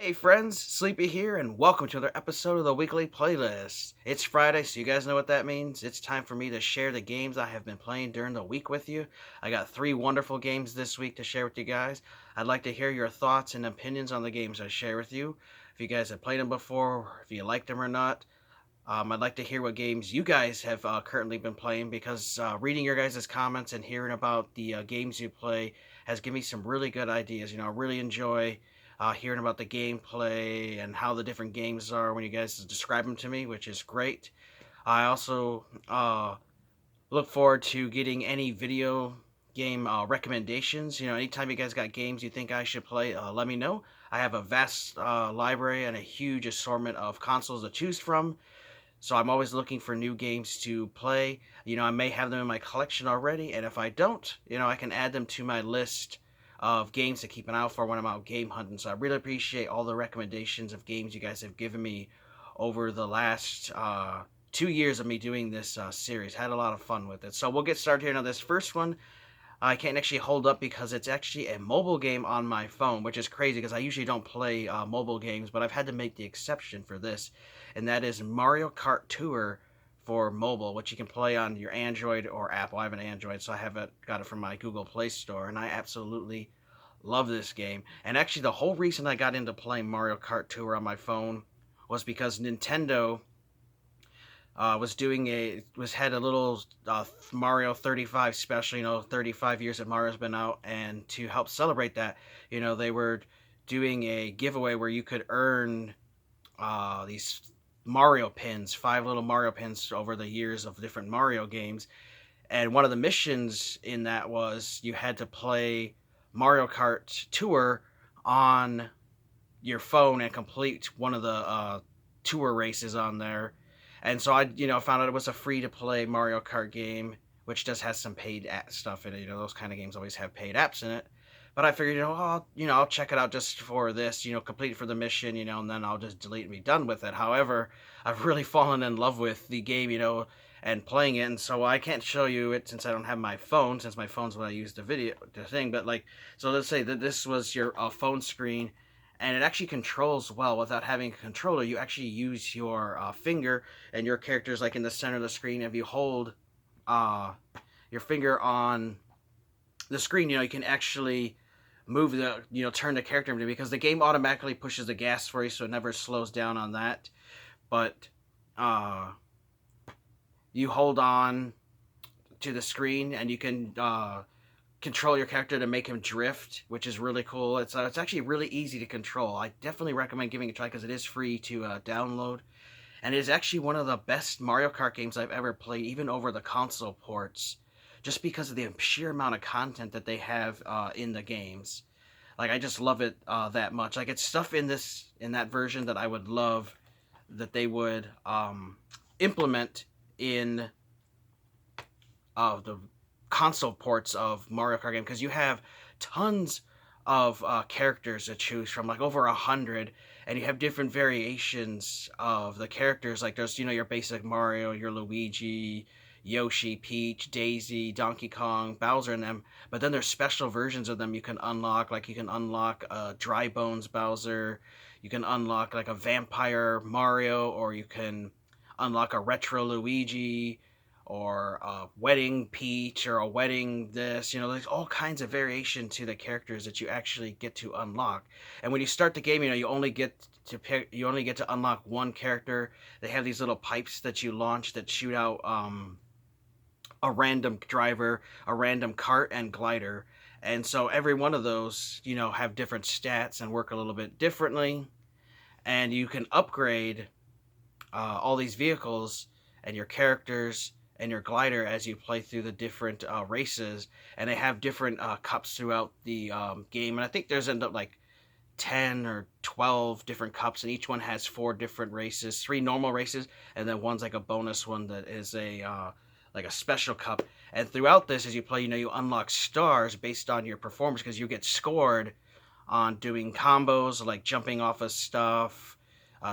Hey friends, Sleepy here, and welcome to another episode of the weekly playlist. It's Friday, so you guys know what that means. It's time for me to share the games I have been playing during the week with you. I got 3 wonderful games this week to share with you guys. I'd like to hear your thoughts and opinions on the games I share with you. If you guys have played them before, or if you liked them or not. I'd like to hear what games you guys have currently been playing because reading your guys' comments and hearing about the games you play has given me some really good ideas. I really enjoy hearing about the gameplay and how the different games are when you guys describe them to me, which is great. I also look forward to getting any video game recommendations. Anytime you guys got games you think I should play, let me know. I have a vast library and a huge assortment of consoles to choose from. So I'm always looking for new games to play. I may have them in my collection already, and if I don't, I can add them to my list of games to keep an eye out for when I'm out game hunting. So I really appreciate all the recommendations of games you guys have given me over the last 2 years of me doing this series. Had a lot of fun with it. So we'll get started here. Now, this first one I can't actually hold up because it's actually a mobile game on my phone, which is crazy because I usually don't play mobile games, but I've had to make the exception for this, and that is Mario Kart Tour for mobile, which you can play on your Android or Apple. I have an Android, so I have got it from my Google Play Store, and I absolutely love this game. And actually, the whole reason I got into playing Mario Kart Tour on my phone was because Nintendo had a little Mario 35 special. 35 years that Mario's been out, and to help celebrate that, they were doing a giveaway where you could earn these Mario pins, 5 little Mario pins over the years of different Mario games. And one of the missions in that was you had to play Mario Kart Tour on your phone and complete one of the tour races on there. And so I, found out it was a free to play Mario Kart game, which does have some paid stuff in it. Those kind of games always have paid apps in it. But I figured, I'll check it out just for this, complete it for the mission, and then I'll just delete and be done with it. However, I've really fallen in love with the game, and playing it, and so I can't show you it since I don't have my phone, since my phone's what I use the thing. But so let's say that this was your phone screen, and it actually controls well without having a controller. You actually use your finger, and your character's like in the center of the screen. If you hold your finger on the screen, you can actually move turn the character into, because the game automatically pushes the gas for you, so it never slows down on that. But you hold on to the screen, and you can control your character to make him drift, which is really cool. It's actually really easy to control. I definitely recommend giving it a try because it is free to download, and it is actually one of the best Mario Kart games I've ever played, even over the console ports, just because of the sheer amount of content that they have in the games. I just love it that much. It's stuff in that version that I would love that they would implement in the console ports of Mario Kart game, because you have tons of characters to choose from, over 100, and you have different variations of the characters. There's your basic Mario, your Luigi, Yoshi, Peach, Daisy, Donkey Kong, Bowser, and them. But then there's special versions of them you can unlock. You can unlock Dry Bones Bowser, you can unlock a Vampire Mario, or you can unlock a Retro Luigi, or a Wedding Peach, or a Wedding this. There's all kinds of variation to the characters that you actually get to unlock. And when you start the game, you only get to unlock one character. They have these little pipes that you launch that shoot out a random driver, a random cart, and glider. And so every one of those, have different stats and work a little bit differently. And you can upgrade all these vehicles and your characters and your glider as you play through the different races. And they have different cups throughout the game. And I think there's 10 or 12 different cups, and each one has 4 different races, 3 normal races, and then one's a bonus one that is a special cup. And throughout this, as you play, you unlock stars based on your performance, because you get scored on doing combos, like jumping off of stuff,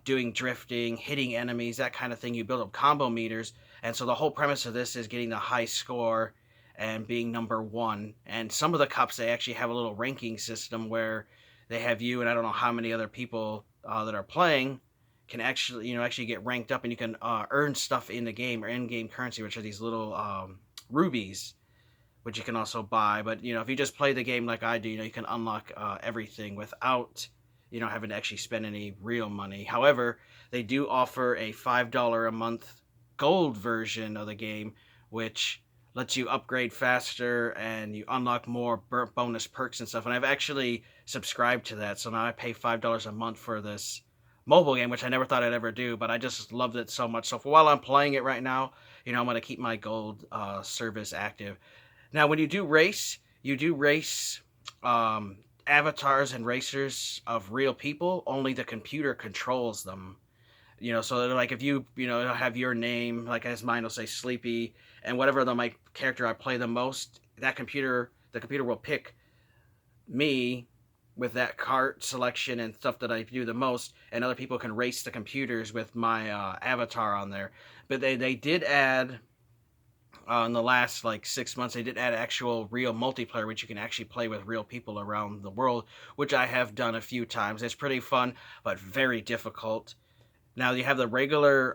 doing drifting, hitting enemies, that kind of thing. You build up combo meters, and so the whole premise of this is getting the high score and being number 1. And some of the cups, they actually have a little ranking system where they have you and I don't know how many other people that are playing can actually get ranked up, and you can earn stuff in the game or in-game currency, which are these little rubies, which you can also buy. But if you just play the game like I do, you can unlock everything without having to actually spend any real money. However, they do offer a $5 a month gold version of the game, which lets you upgrade faster and you unlock more bonus perks and stuff. And I've actually subscribed to that, so now I pay $5 a month for this mobile game, which I never thought I'd ever do, but I just loved it so much. So for while I'm playing it right now, I'm going to keep my gold service active. Now, when you do race avatars and racers of real people. Only the computer controls them. So like if it'll have your name, like as mine will say Sleepy, and whatever my character I play the most, the computer will pick me with that Kart selection and stuff that I do the most, and other people can race the computers with my avatar on there. But they did add in the last like 6 months, they did add actual real multiplayer, which you can actually play with real people around the world, which I have done a few times. It's pretty fun, but very difficult. Now you have the regular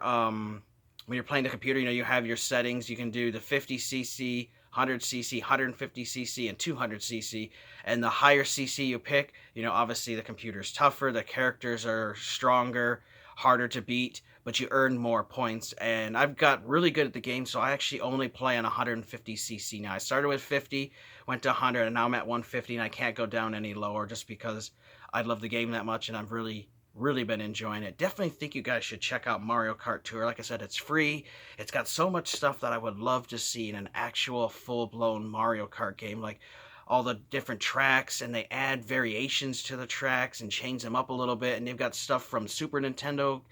when you're playing the computer, you have your settings. You can do the 50cc, 100cc, 150cc, and 200cc. And the higher cc you pick, obviously the computer's tougher, the characters are stronger, harder to beat, but you earn more points. And I've got really good at the game, so I actually only play on 150cc now. I started with 50, went to 100, and now I'm at 150, and I can't go down any lower just because I love the game that much, and I've really been enjoying it. Definitely think you guys should check out Mario Kart Tour. Like I said, it's free. It's got so much stuff that I would love to see in an actual full-blown Mario Kart game, like all the different tracks, and they add variations to the tracks and change them up a little bit. And they've got stuff from Super Nintendo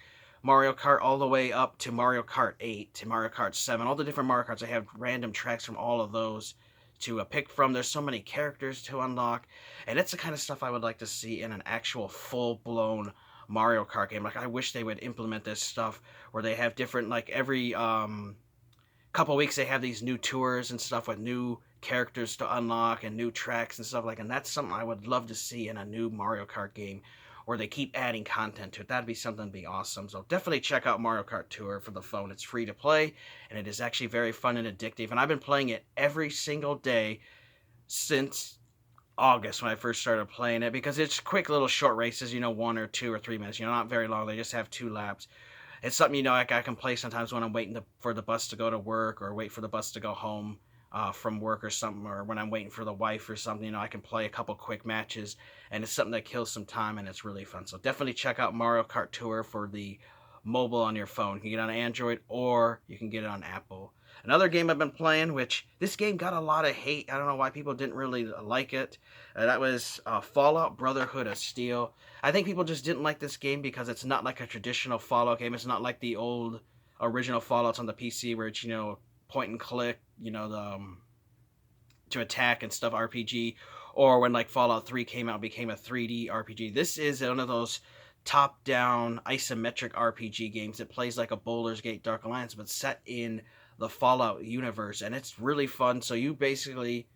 Mario Kart all the way up to Mario Kart 8 to Mario Kart 7. All the different Mario Karts, they have random tracks from all of those to pick from. There's so many characters to unlock, and it's the kind of stuff I would like to see in an actual full-blown Mario Kart game. Like, I wish they would implement this stuff where they have different, like every couple weeks they have these new tours and stuff with new characters to unlock and new tracks and stuff like. And that's something I would love to see in a new Mario Kart game, where they keep adding content to it. That'd be something that'd be awesome. So definitely check out Mario Kart Tour for the phone. It's free to play, and it is actually very fun and addictive. And I've been playing it every single day since August when I first started playing it, because it's quick little short races, 1 or 2 or 3 minutes, not very long. They just have 2 laps. It's something, like I can play sometimes when I'm waiting for the bus to go to work, or wait for the bus to go home from work or something, or when I'm waiting for the wife or something. I can play a couple quick matches, and it's something that kills some time, and it's really fun. So definitely check out Mario Kart Tour for the mobile on your phone. You can get it on Android, or you can get it on Apple. Another game I've been playing, which this game got a lot of hate. I don't know why people didn't really like it. That was Fallout Brotherhood of Steel. I think people just didn't like this game because it's not like a traditional Fallout game. It's not like the old original Fallouts on the PC where it's, point and click, to attack and stuff RPG. Or when like Fallout 3 came out and became a 3D RPG. This is one of those top-down isometric RPG games that plays like a Baldur's Gate Dark Alliance, but set in the Fallout universe, and it's really fun. So you basically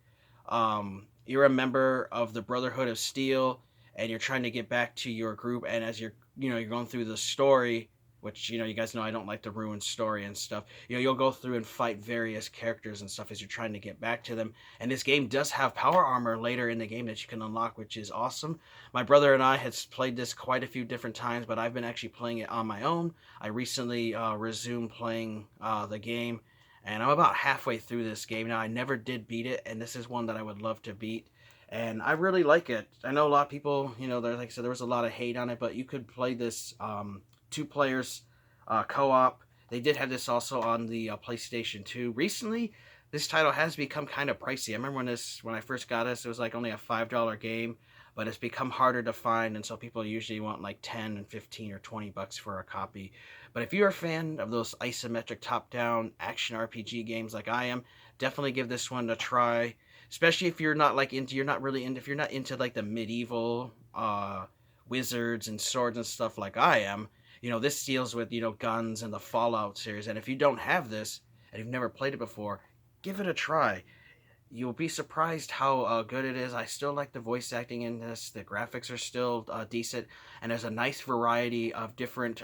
you're a member of the Brotherhood of Steel, and you're trying to get back to your group, and as you're going through the story, which you guys know I don't like to ruin story and stuff, you'll go through and fight various characters and stuff as you're trying to get back to them. And this game does have power armor later in the game that you can unlock, which is awesome. My brother and I had played this quite a few different times, but I've been actually playing it on my own. I recently resumed playing the game, and I'm about halfway through this game now. I never did beat it, and this is one that I would love to beat. And I really like it. I know a lot of people, like I said, there was a lot of hate on it, but you could play this 2 players co-op. They did have this also on the PlayStation 2. Recently, this title has become kind of pricey. I remember when I first got this, it was like only a $5 game, but it's become harder to find, and so people usually want like 10 and 15 or 20 bucks for a copy. But if you're a fan of those isometric top-down action RPG games like I am, definitely give this one a try. Especially if you're not if you're not into like the medieval wizards and swords and stuff like I am. This deals with guns and the Fallout series. And if you don't have this and you've never played it before, give it a try. you'll be surprised how good it is. I still like the voice acting in this. The graphics are still decent, and there's a nice variety of different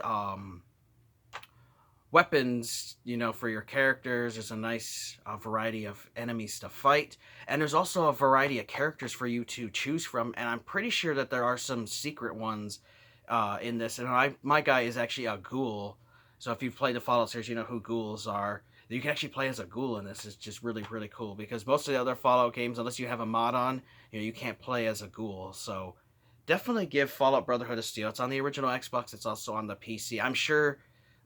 weapons, for your characters. There's a nice variety of enemies to fight, and there's also a variety of characters for you to choose from. And I'm pretty sure that there are some secret ones in this. And my guy is actually a ghoul. So if you've played the Fallout series, you know who ghouls are. You can actually play as a ghoul in this. It's just really, really cool because most of the other Fallout games, unless you have a mod on, you can't play as a ghoul. So definitely give Fallout Brotherhood a steal. It's on the original Xbox. It's also on the PC. I'm sure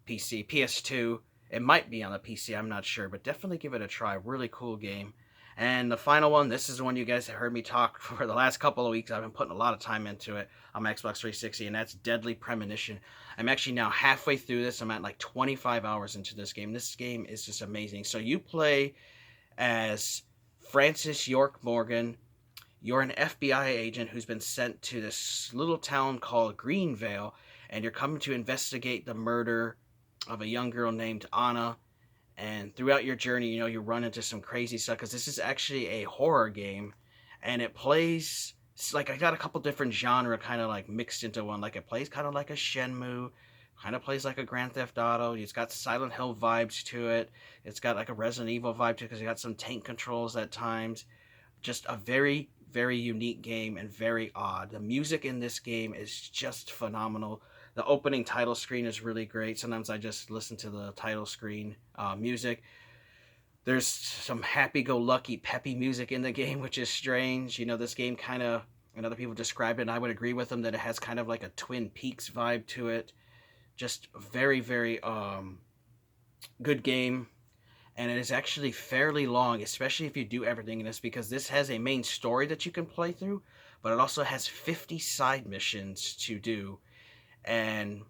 PC, PS2. It might be on the PC, I'm not sure, but definitely give it a try. Really cool game. And the final one, this is the one you guys have heard me talk for the last couple of weeks. I've been putting a lot of time into it on my Xbox 360, and that's Deadly Premonition. I'm actually now halfway through this. I'm at like 25 hours into this game. This game is just amazing. So you play as Francis York Morgan. You're an FBI agent who's been sent to this little town called Greenvale, and you're coming to investigate the murder of a young girl named Anna. And throughout your journey, you run into some crazy stuff because this is actually a horror game, and it plays like I got a couple different genre kind of like mixed into one. Like it plays kind of like a Shenmue, kind of plays like a Grand Theft Auto. It's got Silent Hill vibes to it. It's got like a Resident Evil vibe to it because you got some tank controls at times. Just a very, very unique game and very odd. The music in this game is just phenomenal. The opening title screen is really great. Sometimes I just listen to the title screen music. There's some happy-go-lucky, peppy music in the game, which is strange. This game kind of, and other people describe it, and I would agree with them that it has kind of like a Twin Peaks vibe to it. Just very, very good game. And it is actually fairly long, especially if you do everything in this, because this has a main story that you can play through, but it also has 50 side missions to do. And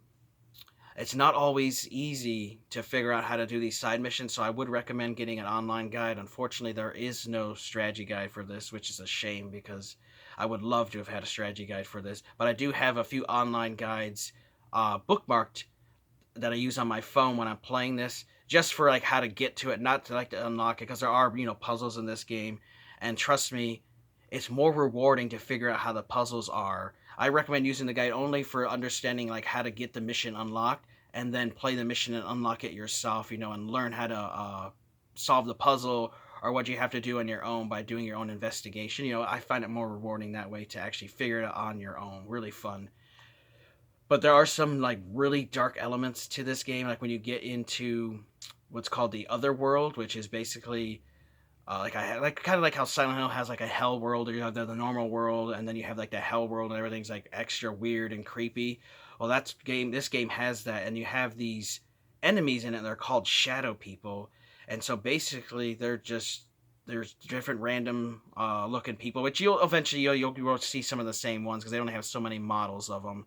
it's not always easy to figure out how to do these side missions, so I would recommend getting an online guide. Unfortunately, there is no strategy guide for this, which is a shame because I would love to have had a strategy guide for this. But I do have a few online guides bookmarked that I use on my phone when I'm playing this, just for like how to get to it, not to like to unlock it, because there are puzzles in this game, and trust me, it's more rewarding to figure out how the puzzles are. I recommend using the guide only for understanding like how to get the mission unlocked, and then play the mission and unlock it yourself, and learn how to solve the puzzle or what you have to do on your own by doing your own investigation. I find it more rewarding that way to actually figure it out on your own. Really fun. But there are some like really dark elements to this game, like when you get into what's called the Other World, which is basically like kind of like how Silent Hill has like a hell world, or you have the normal world, and then you have like the hell world, and everything's like extra weird and creepy. Well, this game has that, and you have these enemies in it. They're called shadow people, and so basically there's different random looking people, which you'll eventually you'll see some of the same ones because they only have so many models of them.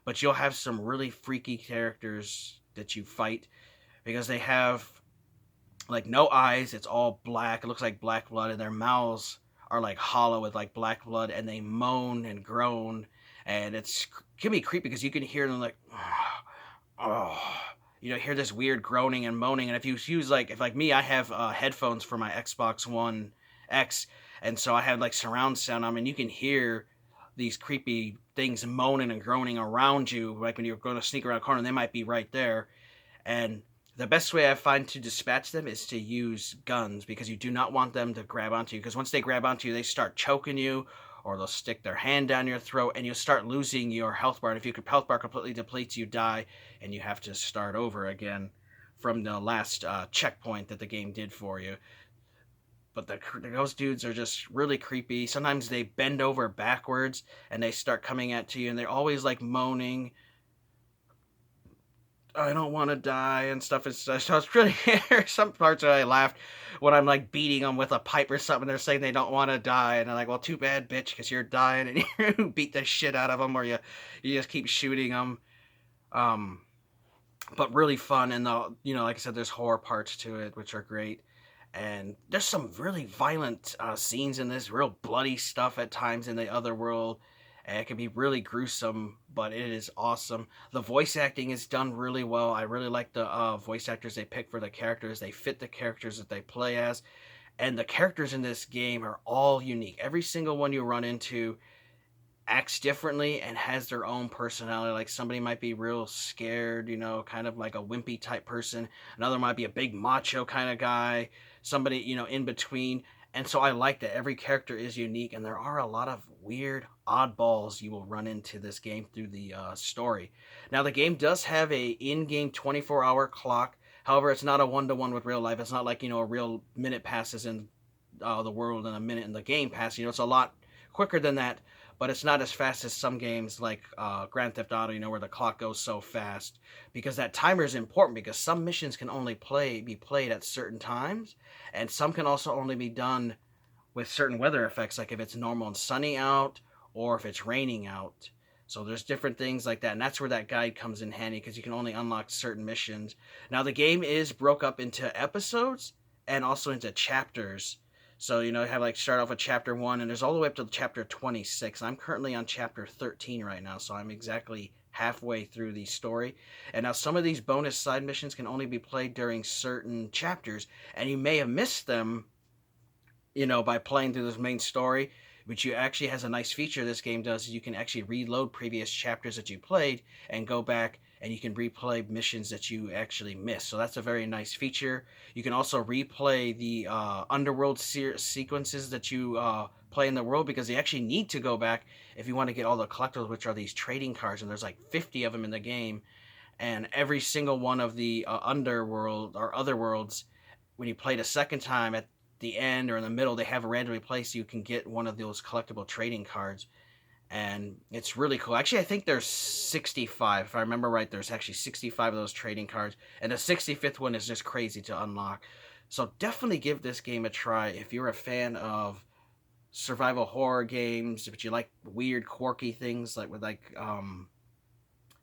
But you'll have some really freaky characters that you fight because they have like no eyes. It's all black. It looks like black blood, and their mouths are like hollow with like black blood, and they moan and groan, and it can be creepy because you can hear them like, oh, hear this weird groaning and moaning. And if you use if like me, I have headphones for my Xbox One X, and so I have like surround sound on, and you can hear these creepy things moaning and groaning around you, like when you're going to sneak around a corner, they might be right there. And the best way I find to dispatch them is to use guns, because you do not want them to grab onto you, because once they grab onto you, they start choking you, or they'll stick their hand down your throat, and you'll start losing your health bar. And if your health bar completely depletes, you die, and you have to start over again from the last checkpoint that the game did for you. But those dudes are just really creepy. Sometimes they bend over backwards and they start coming at you, and they're always like moaning, I don't want to die and stuff. So it's really some parts where I laughed when I'm like beating them with a pipe or something. They're saying they don't want to die, and I'm like, well, too bad, bitch, because you're dying, and you beat the shit out of them, or you just keep shooting them. But really fun, and like I said, there's horror parts to it which are great. And there's some really violent scenes in this, real bloody stuff at times in the Other World. And it can be really gruesome, but it is awesome. The voice acting is done really well. I really like the voice actors they pick for the characters. They fit the characters that they play as. And the characters in this game are all unique. Every single one you run into acts differently and has their own personality. Like somebody might be real scared, kind of like a wimpy type person. Another might be a big macho kind of guy. Somebody, in between. And so I like that every character is unique, and there are a lot of weird oddballs you will run into this game through the story. Now the game does have a in-game 24-hour clock. However, it's not a one-to-one with real life. It's not like a real minute passes in the world and a minute in the game passes. It's a lot quicker than that, but it's not as fast as some games like Grand Theft Auto, where the clock goes so fast. Because that timer is important, because some missions can only be played at certain times, and some can also only be done with certain weather effects, like if it's normal and sunny out, or if it's raining out. So there's different things like that, and that's where that guide comes in handy, because you can only unlock certain missions. Now the game is broke up into episodes and also into chapters. So, you have like start off with chapter 1, and there's all the way up to chapter 26. I'm currently on chapter 13 right now, so I'm exactly halfway through the story. And now some of these bonus side missions can only be played during certain chapters, and you may have missed them, by playing through this main story, which you actually has a nice feature this game does. Is you can actually reload previous chapters that you played and go back, and you can replay missions that you actually missed. So that's a very nice feature. You can also replay the underworld sequences that you play in the world, because they actually need to go back if you want to get all the collectibles, which are these trading cards, and there's like 50 of them in the game. And every single one of the underworld or other worlds, when you play it a second time, at the end or in the middle, they have a randomly placed, you can get one of those collectible trading cards, and it's really cool. Actually, I think there's 65. If I remember right, there's actually 65 of those trading cards, and the 65th one is just crazy to unlock. So definitely give this game a try if you're a fan of survival horror games, if you like weird, quirky things like with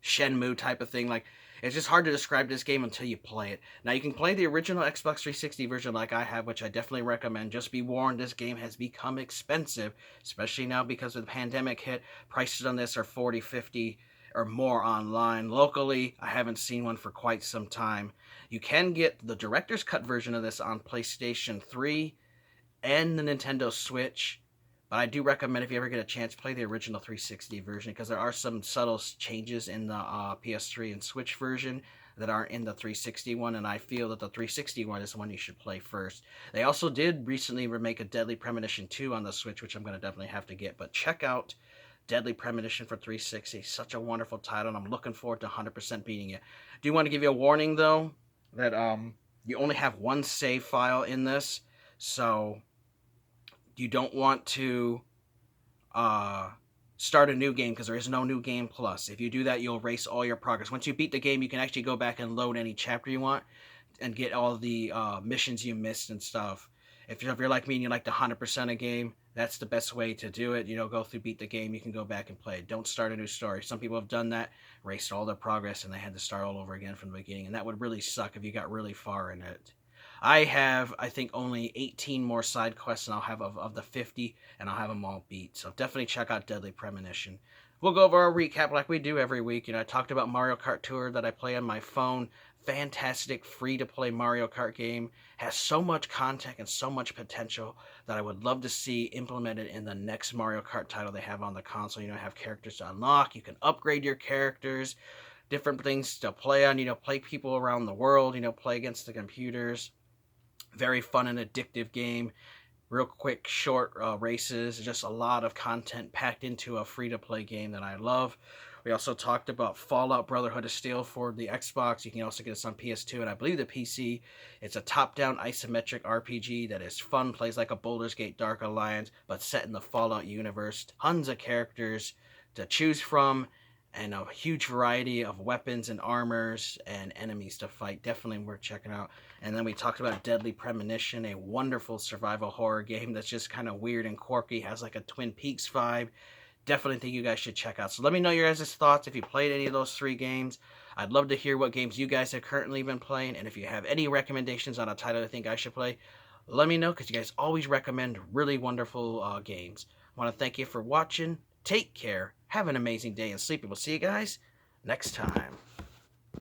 Shenmue type of thing. Like, it's just hard to describe this game until you play it. Now, you can play the original Xbox 360 version like I have, which I definitely recommend. Just be warned, this game has become expensive, especially now because of the pandemic hit. Prices on this are $40, $50 or more online. Locally, I haven't seen one for quite some time. You can get the director's cut version of this on PlayStation 3 and the Nintendo Switch. But I do recommend, if you ever get a chance, play the original 360 version, because there are some subtle changes in the PS3 and Switch version that aren't in the 360 one, and I feel that the 360 one is the one you should play first. They also did recently remake a Deadly Premonition 2 on the Switch, which I'm going to definitely have to get, but check out Deadly Premonition for 360. Such a wonderful title, and I'm looking forward to 100% beating it. I do want to give you a warning, though, that you only have one save file in this, so you don't want to start a new game, because there is no new game plus. If you do that, you'll erase all your progress. Once you beat the game, you can actually go back and load any chapter you want and get all the missions you missed and stuff. If you're like me and you like to 100% a game, that's the best way to do it. Go through, beat the game, you can go back and play it. Don't start a new story. Some people have done that, erased all their progress, and they had to start all over again from the beginning, and that would really suck if you got really far in it. I have, I think, only 18 more side quests, and I'll have of the 50, and I'll have them all beat. So definitely check out Deadly Premonition. We'll go over our recap like we do every week. I talked about Mario Kart Tour that I play on my phone. Fantastic, free-to-play Mario Kart game. Has so much content and so much potential that I would love to see implemented in the next Mario Kart title they have on the console. Have characters to unlock. You can upgrade your characters. Different things to play on. Play people around the world. Play against the computers. Very fun and addictive game. Real quick, short races. Just a lot of content packed into a free-to-play game that I love. We also talked about Fallout Brotherhood of Steel for the Xbox. You can also get this on PS2 and I believe the PC. It's a top-down isometric RPG that is fun. Plays like a Baldur's Gate Dark Alliance, but set in the Fallout universe. Tons of characters to choose from, and a huge variety of weapons and armors and enemies to fight. Definitely worth checking out. And then we talked about Deadly Premonition, a wonderful survival horror game that's just kind of weird and quirky, has like a Twin Peaks vibe. Definitely think you guys should check out. So let me know your guys' thoughts if you played any of those 3 games. I'd love to hear what games you guys have currently been playing, and if you have any recommendations on a title you think I should play, let me know, because you guys always recommend really wonderful games. I want to thank you for watching. Take care. Have an amazing day and sleep. We'll see you guys next time.